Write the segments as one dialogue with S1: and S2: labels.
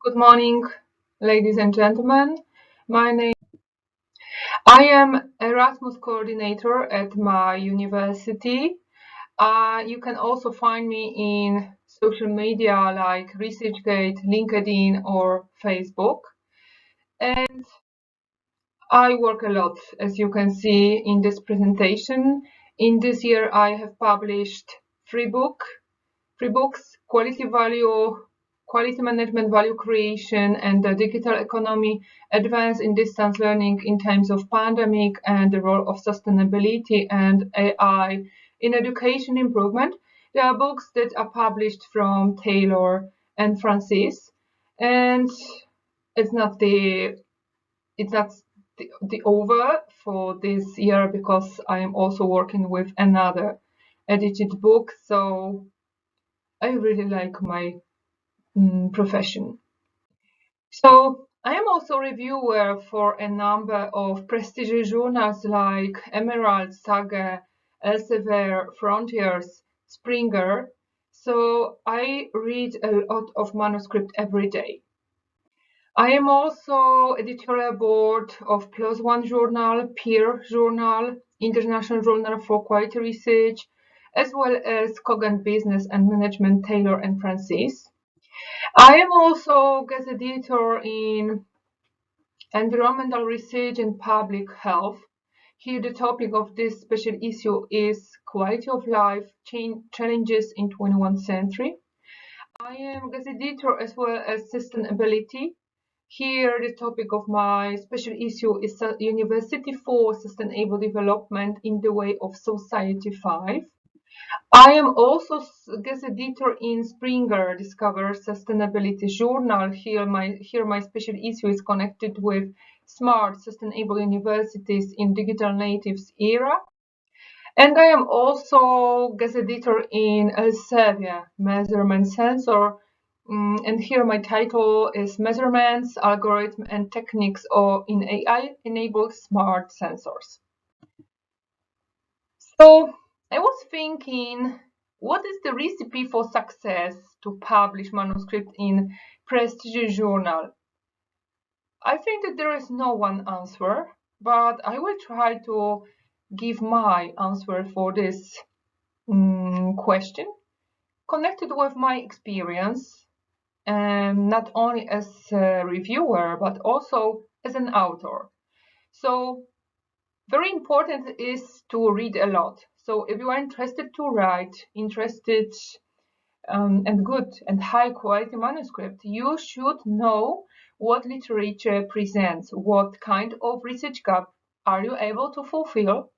S1: Good morning, ladies and gentlemen. I am Erasmus coordinator at my university. You can also find me in social media like ResearchGate, LinkedIn, or Facebook. And I work a lot, as you can see in this presentation. In this year, I have published three books: Quality Management, Value Creation, and the Digital Economy, Advance in Distance Learning in Times of Pandemic, and the Role of Sustainability and AI in Education Improvement. They are books that are published from Taylor and Francis, and it's not the over for this year because I am also working with another edited book, so I really like my profession. So I am also a reviewer for a number of prestigious journals like Emerald, Sage, Elsevier, Frontiers, Springer. So I read a lot of manuscript every day. I am also editorial board of PLOS ONE journal, Peer journal, International Journal for Quality Research, as well as Kogan Business and Management, Taylor and Francis. I am also guest editor in Environmental Research and Public Health. Here the topic of this special issue is Quality of Life, Challenges in 21st Century. I am guest editor as well as Sustainability. Here the topic of my special issue is University for Sustainable Development in the Way of Society 5. I am also guest editor in Springer Discover Sustainability Journal. Here my special issue is connected with smart sustainable universities in digital natives era. And I am also guest editor in Elsevier Measurement Sensor. And here my title is Measurements, Algorithm and Techniques in AI-enabled smart sensors. So I was thinking, what is the recipe for success to publish manuscript in prestigious journal? I think that there is no one answer, but I will try to give my answer for this question, connected with my experience, not only as a reviewer, but also as an author. So very important is to read a lot. So if you are interested to write, and good and high quality manuscript, you should know what literature presents, what kind of research gap are you able to fulfill,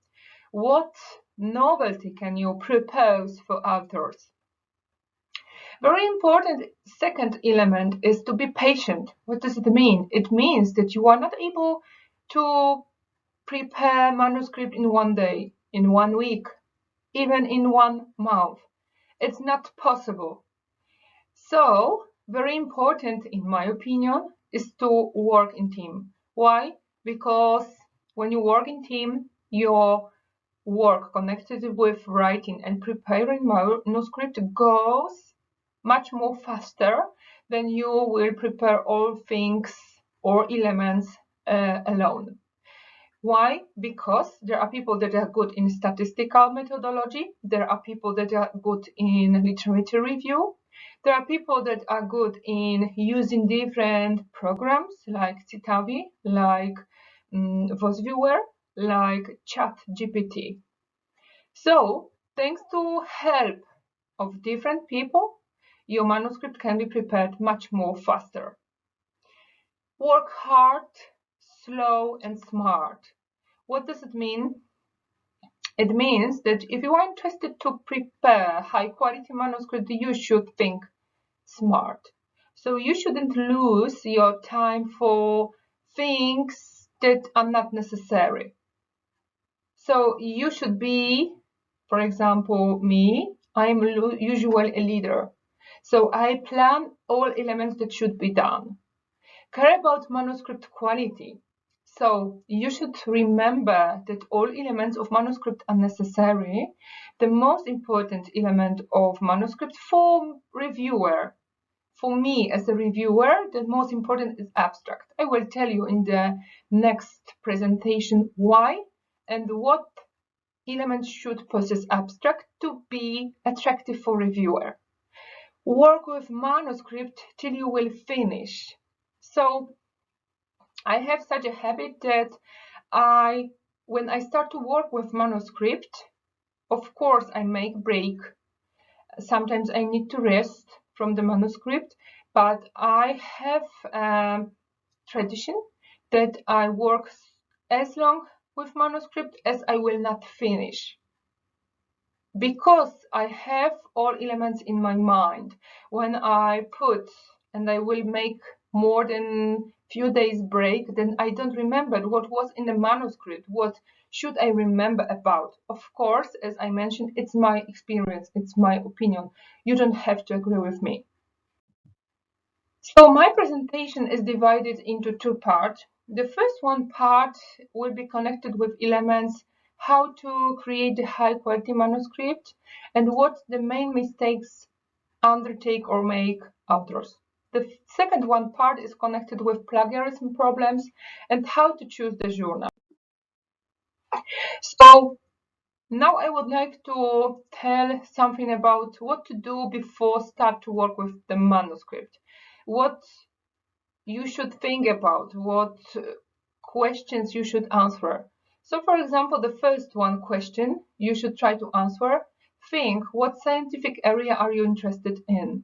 S1: what novelty can you propose for authors. Very important second element is to be patient. What does it mean? It means that you are not able to prepare manuscript in one day, in 1 week, even in 1 month. It's not possible. So, very important, in my opinion, is to work in team. Why? Because when you work in team, your work connected with writing and preparing manuscript goes much more faster than you will prepare all things or elements alone. Why? Because there are people that are good in statistical methodology, there are people that are good in literature review, there are people that are good in using different programs like Citavi, like Wosviewer, like chatGPT. So, thanks to help of different people, your manuscript can be prepared much more faster. Work hard, slow and smart. What does it mean? It means that if you are interested to prepare high quality manuscript, you should think smart. So you shouldn't lose your time for things that are not necessary. So you should be, for example, me, I'm usually a leader. So I plan all elements that should be done. Care about manuscript quality. So you should remember that all elements of manuscript are necessary. The most important element of manuscript for reviewer, for me as a reviewer, the most important is abstract. I will tell you in the next presentation why and what elements should possess abstract to be attractive for reviewer. Work with manuscript till you will finish. So I have such a habit that when I start to work with manuscript, of course I make break. Sometimes I need to rest from the manuscript, but I have a tradition that I work as long with manuscript as I will not finish. Because I have all elements in my mind. When I put and I will make more than few days break, then I don't remember what was in the manuscript. What should I remember about? Of course, as I mentioned, it's my experience, it's my opinion. You don't have to agree with me. So my presentation is divided into two parts. The first one part will be connected with elements, how to create the high quality manuscript and what the main mistakes undertake or make authors. The second one part is connected with plagiarism problems and how to choose the journal. So now I would like to tell something about what to do before start to work with the manuscript. What you should think about, what questions you should answer. So for example, the first one question you should try to answer, think what scientific area are you interested in?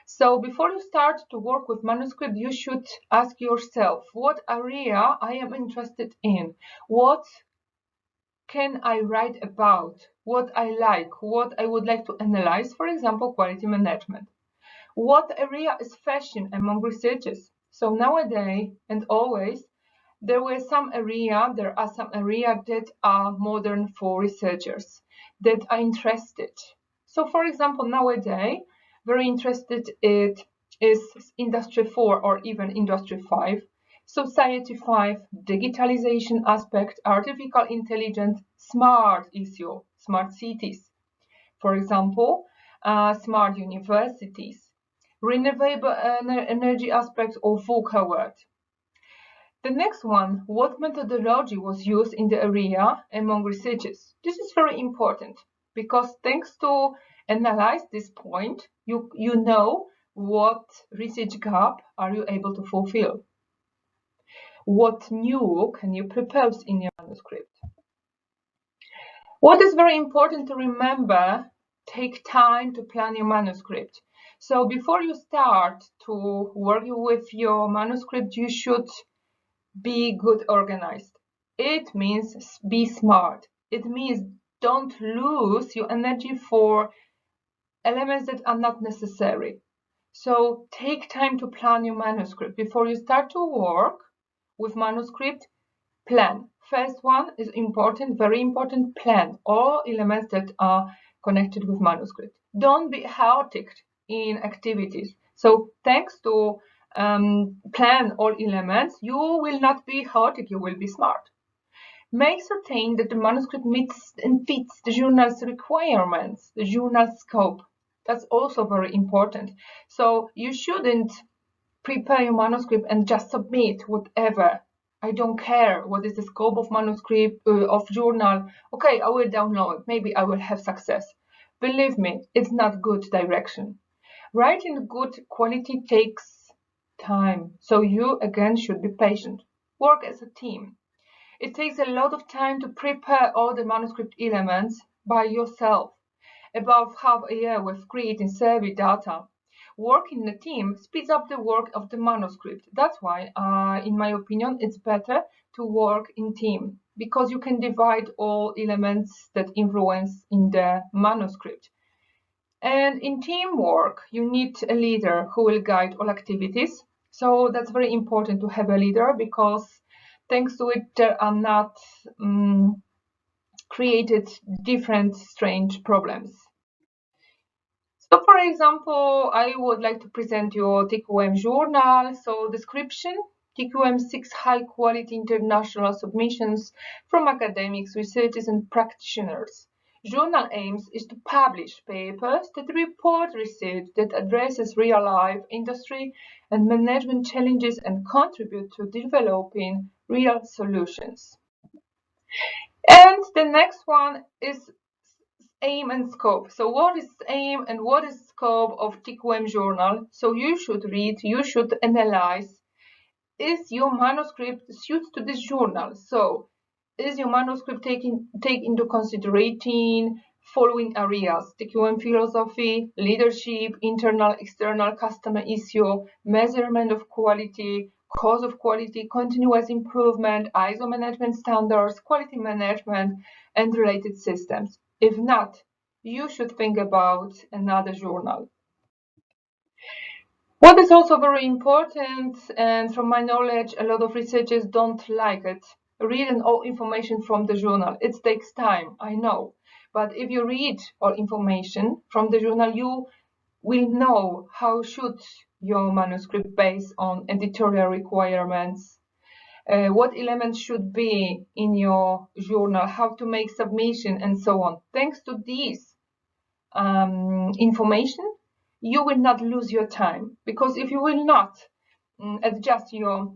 S1: So before you start to work with manuscript, you should ask yourself, what area I am interested in? What can I write about? What I like, what I would like to analyze, for example, quality management. What area is fashion among researchers? So nowadays and always, there are some areas that are modern for researchers, that are interested. So for example, nowadays, very interested it is Industry 4 or even Industry 5, Society 5, digitalization aspect, artificial intelligence, smart issue, smart cities. For example, smart universities, renewable energy aspects of VUCA word. The next one, what methodology was used in the area among researchers? This is very important because thanks to analyze this point, you know what research gap are you able to fulfill. What new can you propose in your manuscript? What is very important to remember, take time to plan your manuscript. So before you start to work with your manuscript, you should be good organized. It means be smart. It means don't lose your energy for elements that are not necessary. So take time to plan your manuscript. Before you start to work with manuscript, plan. First one is important, very important, plan all elements that are connected with manuscript. Don't be chaotic in activities. So thanks to plan all elements, you will not be chaotic, you will be smart. Make certain that the manuscript meets and fits the journal's requirements, the journal scope. That's also very important. So you shouldn't prepare your manuscript and just submit whatever. I don't care what is the scope of manuscript, of journal. Okay, I will download. Maybe I will have success. Believe me, it's not good direction. Writing good quality takes time. So you, again, should be patient. Work as a team. It takes a lot of time to prepare all the manuscript elements by yourself. About half a year with creating survey data. Working in a team speeds up the work of the manuscript. That's why, in my opinion, it's better to work in team because you can divide all elements that influence in the manuscript. And in teamwork, you need a leader who will guide all activities. So that's very important to have a leader because thanks to it, there are not created different strange problems. So for example, I would like to present your TQM journal. So description, TQM 6 high quality international submissions from academics, researchers and practitioners. Journal aims is to publish papers that report research that addresses real-life industry and management challenges and contribute to developing real solutions. And the next one is aim and scope. So what is aim and what is scope of TQM journal? So you should read, you should analyze, is your manuscript suited to this journal? So is your manuscript take into consideration following areas: TQM philosophy, leadership, internal, external customer issue, measurement of quality, cause of quality, continuous improvement, ISO management standards, quality management, and related systems? If not, you should think about another journal. What is also very important, and from my knowledge, a lot of researchers don't like it, reading all information from the journal. It takes time, I know. But if you read all information from the journal, you will know how should your manuscript based on editorial requirements, what elements should be in your journal, how to make submission, and so on. Thanks to these information, you will not lose your time, because if you will not adjust your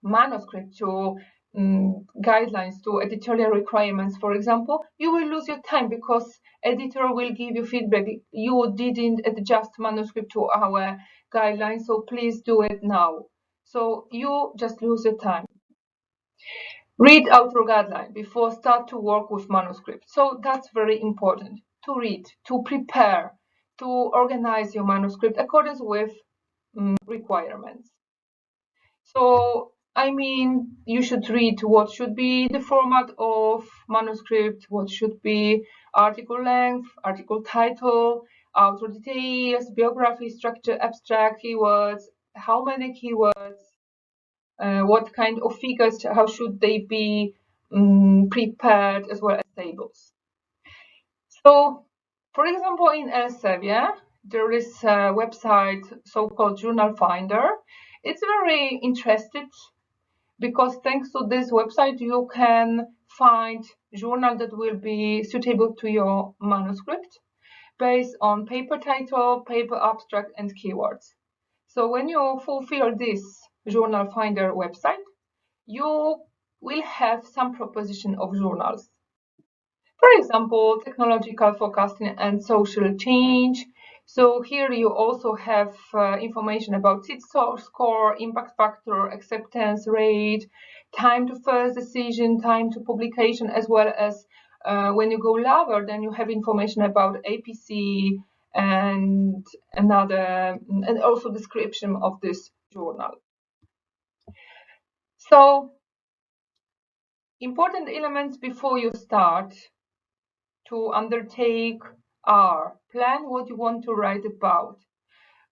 S1: manuscript to guidelines, to editorial requirements, for example, you will lose your time, because editor will give you feedback: you didn't adjust manuscript to our guidelines, so please do it now. So you just lose your time. Read author guideline before start to work with manuscript. So that's very important, to read, to prepare, to organize your manuscript according with requirements. So I mean, you should read what should be the format of manuscript, what should be article length, article title, author details, biography, structure, abstract, keywords, how many keywords, what kind of figures, how should they be prepared, as well as tables. So, for example, in Elsevier, there is a website so-called Journal Finder. It's very interesting, because thanks to this website, you can find journal that will be suitable to your manuscript based on paper title, paper abstract, and keywords. So when you fulfill this Journal Finder website, you will have some proposition of journals. For example, technological forecasting and social change. So here you also have information about seed score, impact factor, acceptance rate, time to first decision, time to publication, as well as when you go lower, then you have information about APC and another, and also description of this journal. So important elements before you start to undertake are: plan what you want to write about,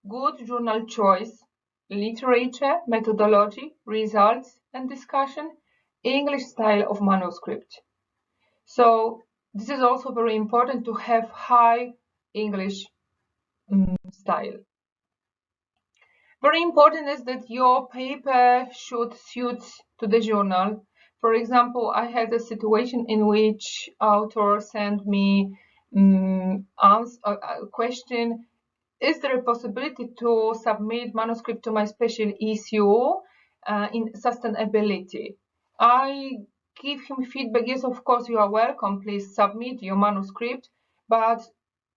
S1: good journal choice, literature, methodology, results and discussion, English style of manuscript. So this is also very important, to have high English style. Very important is that your paper should suit to the journal. For example, I had a situation in which author sent me a question: is there a possibility to submit manuscript to my special issue in sustainability? I give him feedback: yes, of course, you are welcome, please submit your manuscript, but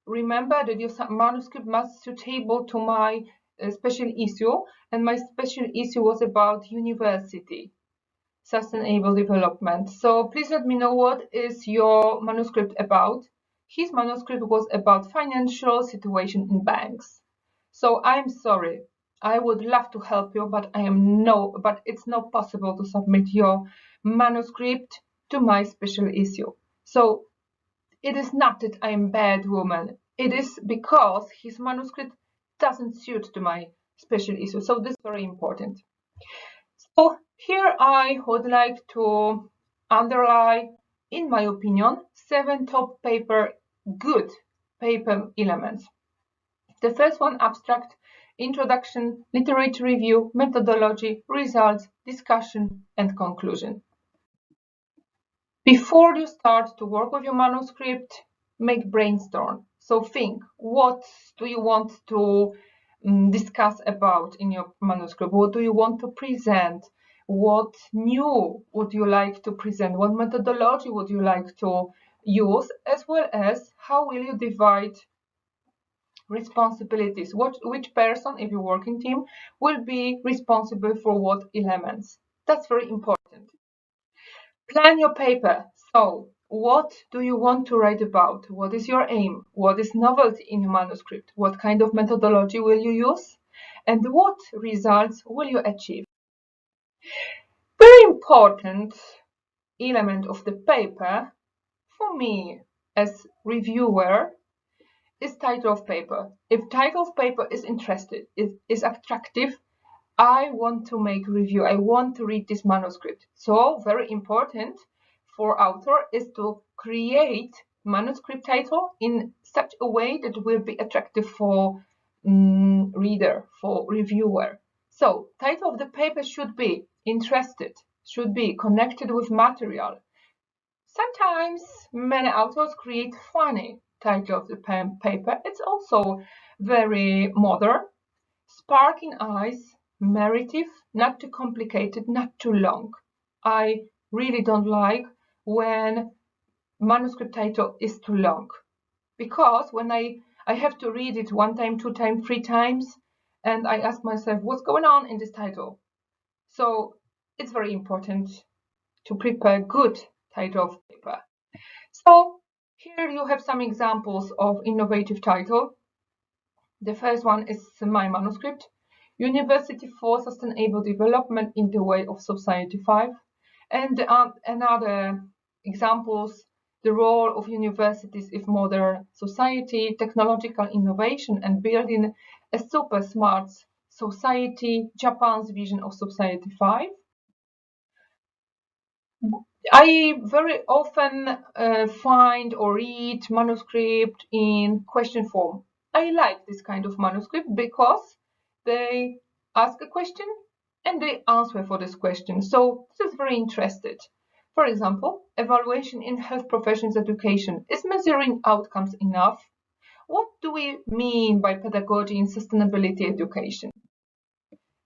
S1: remember that your manuscript must be suitable to my special issue, and my special issue was about university sustainable development. So please let me know what is your manuscript about. His manuscript was about financial situation in banks. So I'm sorry, I would love to help you, but it's not possible to submit your manuscript to my special issue. So it is not that I am a bad woman. It is because his manuscript doesn't suit to my special issue. So this is very important. So here I would like to underline, in my opinion, 7 top good paper elements. The first one: abstract, introduction, literature review, methodology, results, discussion, and conclusion. Before you start to work with your manuscript, make brainstorm. So think, what do you want to discuss about in your manuscript? What do you want to present? What new would you like to present? What methodology would you like to use? As well as how will you divide responsibilities? Which person, if you work in team, will be responsible for what elements? That's very important. Plan your paper. So, what do you want to write about? What is your aim? What is novelty in your manuscript? What kind of methodology will you use? And what results will you achieve? Very important element of the paper for me as reviewer is title of paper. If title of paper is interested, is attractive, I want to make review. I want to read this manuscript. So very important for author is to create manuscript title in such a way that will be attractive for reader, for reviewer. So title of the paper should be interested, should be connected with material. Sometimes many authors create funny title of the paper. It's also very modern. Sparking eyes, narrative, not too complicated, not too long. I really don't like when manuscript title is too long, because when I have to read it 1 time, 2 times, 3 times, and I ask myself what's going on in this title. So it's very important to prepare good title of paper. So here you have some examples of innovative title. The first one is my manuscript, University for Sustainable Development in the Way of Society 5. And another examples, the role of universities in modern society, technological innovation and building a super smart society, Japan's vision of Society 5. I very often find or read manuscript in question form. I like this kind of manuscript because they ask a question and they answer for this question. So this is very interesting. For example, evaluation in health professions education. Is measuring outcomes enough? What do we mean by pedagogy in sustainability education?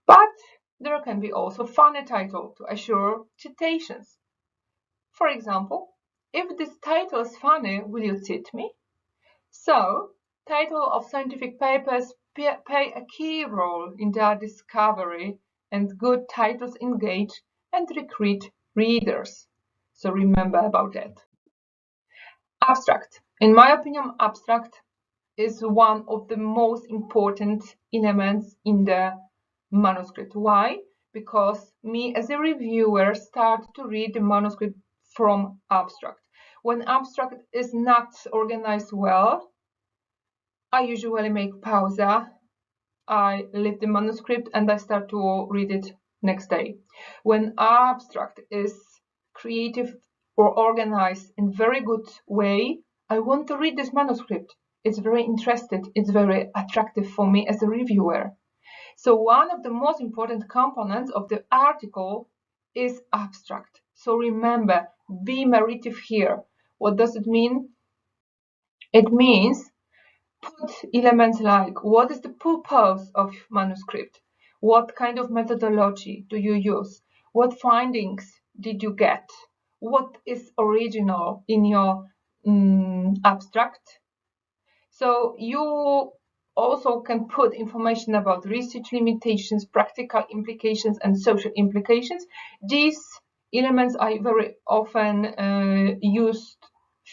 S1: But there can be also funny title to assure citations. For example, if this title is funny, will you cite me? So, title of scientific papers play a key role in their discovery, and good titles engage and recruit readers. So remember about that. Abstract. In my opinion, abstract is one of the most important elements in the manuscript. Why? Because me as a reviewer start to read the manuscript from abstract. When abstract is not organized well, I usually make pause. I leave the manuscript and I start to read it next day. When abstract is creative or organized in very good way, I want to read this manuscript. It's very interesting. It's very attractive for me as a reviewer. So one of the most important components of the article is abstract. So remember, be narrative here. What does it mean? It means put elements like what is the purpose of manuscript? What kind of methodology do you use? What findings did you get? What is original in your abstract? So you also can put information about research limitations, practical implications, and social implications. These elements are very often used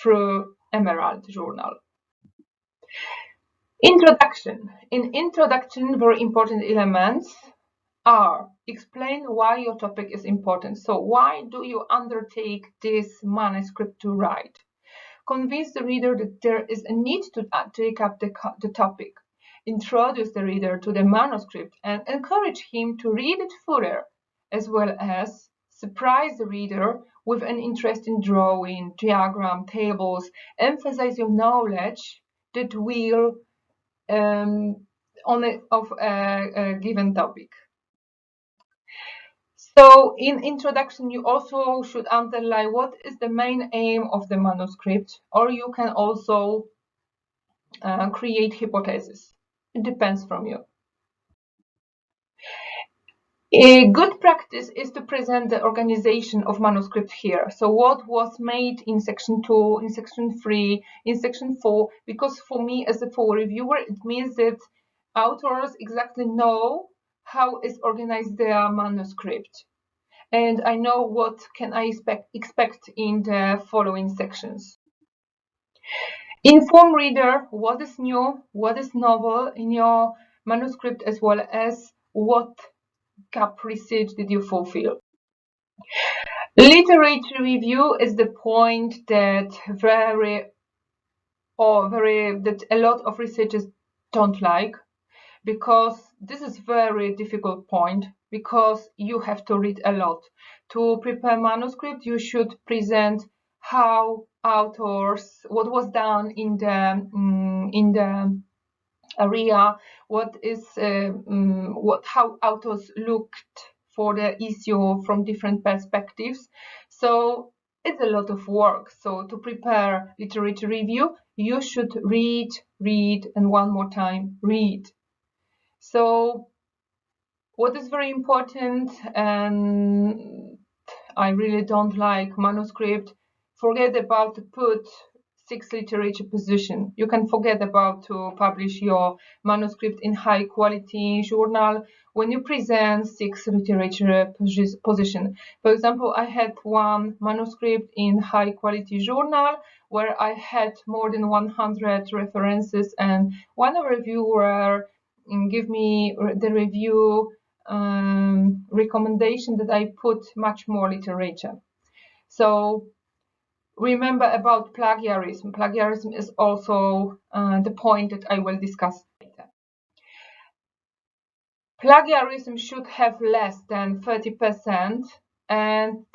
S1: through Emerald Journal. Introduction. In introduction, very important elements are explain why your topic is important. So why do you undertake this manuscript to write? Convince the reader that there is a need to take up the topic. Introduce the reader to the manuscript and encourage him to read it further, as well as surprise the reader with an interesting drawing, diagram, tables, emphasize your knowledge that will of a given topic. So in introduction, you also should underline what is the main aim of the manuscript, or you can also create hypotheses. It depends from you. A good practice is to present the organization of manuscript here. So what was made in section 2, in section 3, in section 4, because for me as a full reviewer, it means that authors exactly know how is organized their manuscript. And I know what can I expect in the following sections. Inform reader what is new, what is novel in your manuscript, as well as what gap research did you fulfill. Literature review is the point that that a lot of researchers don't like, because this is very difficult point, because you have to read a lot. To prepare manuscript, you should present how authors, what was done in the area, how authors looked for the issue from different perspectives. So it's a lot of work. So to prepare literature review, you should read, and one more time read. So what is very important, and I really don't like manuscript, forget about to put 6 literature position. You can forget about to publish your manuscript in high quality journal when you present 6 literature position. For example, I had one manuscript in high quality journal where I had more than 100 references, and one reviewer give me the review recommendation that I put much more literature. So remember about plagiarism. Plagiarism is also the point that I will discuss later. Plagiarism should have less than 30%, and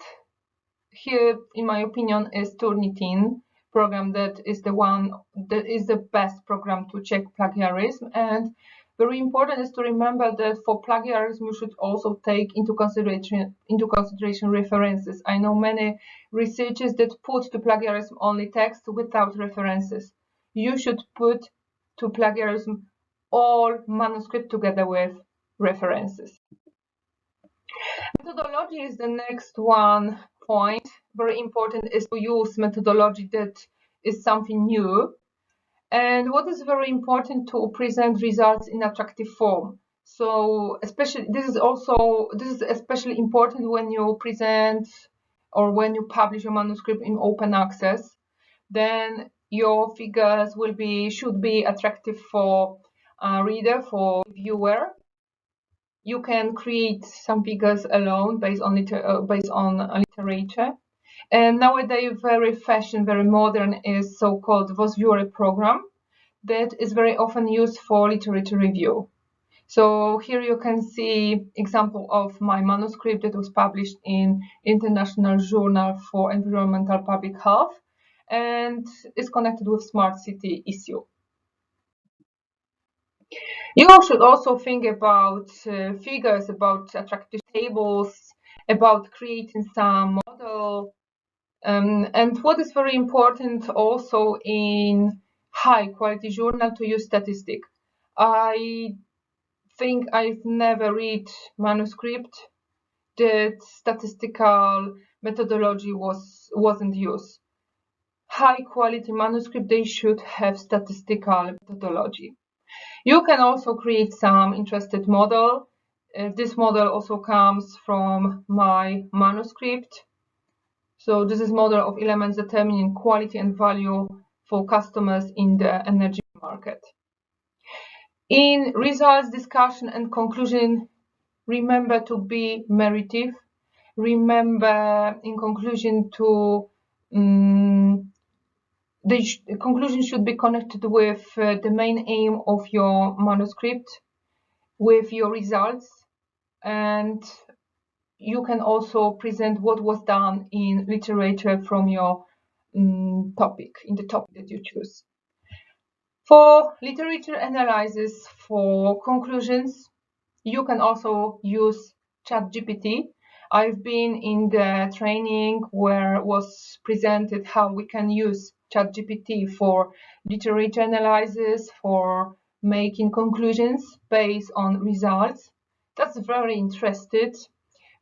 S1: here, in my opinion, is Turnitin program that is the best program to check plagiarism. And very important is to remember that for plagiarism you should also take into consideration references. I know many researchers that put to plagiarism only text without references. You should put to plagiarism all manuscript together with references. Methodology is the next one point. Very important is to use methodology that is something new. And what is very important, to present results in attractive form. So especially this is especially important when you present or when you publish a manuscript in open access. Then your figures should be attractive for a reader, for viewer. You can create some figures alone based on literature. And nowadays, very fashion, very modern is so-called Wosviewer program that is very often used for literature review. So here you can see example of my manuscript that was published in International Journal for Environmental Public Health and is connected with Smart City issue. You should also think about figures, about attractive tables, about creating some model. And what is very important also in high quality journal, to use statistic. I think I've never read manuscript that statistical methodology wasn't used. High quality manuscript, they should have statistical methodology. You can also create some interested model. This model also comes from my manuscript. So this is model of elements determining quality and value for customers in the energy market. In results, discussion, and conclusion, remember to be narrative. Remember in conclusion the conclusion should be connected with the main aim of your manuscript, with your results, and you can also present what was done in literature from your topic, in the topic that you choose. For literature analysis, for conclusions, you can also use ChatGPT. I've been in the training where was presented how we can use ChatGPT for literature analysis, for making conclusions based on results. That's very interesting.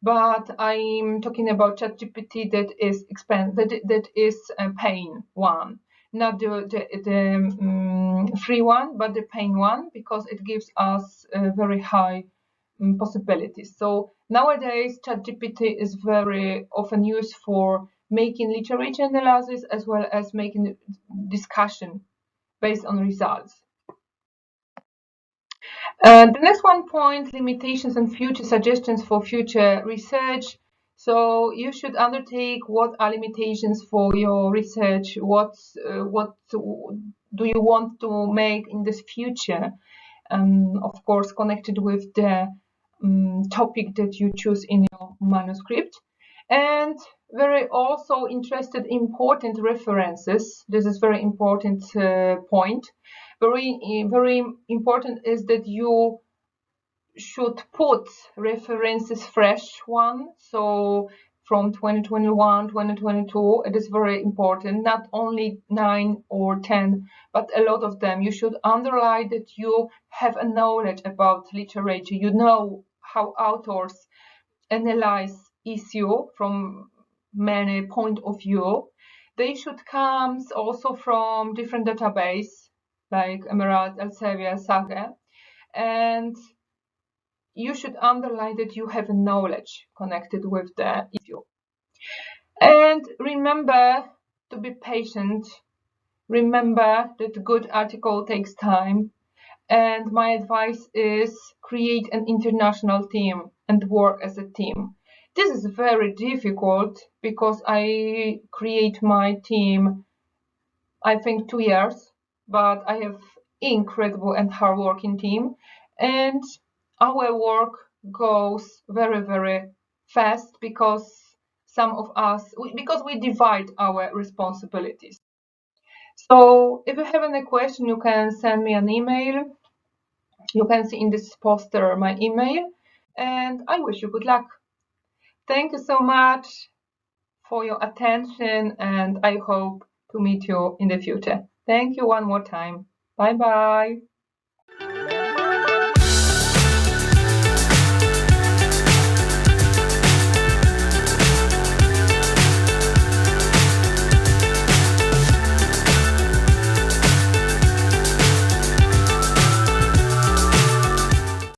S1: But I'm talking about ChatGPT that is that is a paying one, not the free one, but the paying one, because it gives us very high possibilities. So nowadays, ChatGPT is very often used for making literature analysis as well as making discussion based on results. The next one point, limitations and future suggestions for future research. So you should undertake what are limitations for your research, what do you want to make in this future, of course connected with the topic that you choose in your manuscript. And very also interested important references. This is very important point. Very important is that you should put references fresh one. So from 2021, 2022, it is very important, not only 9 or 10, but a lot of them. You should underline that you have a knowledge about literature. You know how authors analyze issue from many point of view. They should come also from different database like Emerald, Elsevier, Sage, and you should underline that you have knowledge connected with the issue. And remember to be patient. Remember that a good article takes time. And my advice is create an international team and work as a team. This is very difficult because I create my team, I think 2 years, but I have incredible and hardworking team, and our work goes very, very fast because some of us, because we divide our responsibilities. So if you have any question, you can send me an email. You can see in this poster my email, and I wish you good luck. Thank you so much for your attention, and I hope to meet you in the future. Thank you one more time. Bye bye.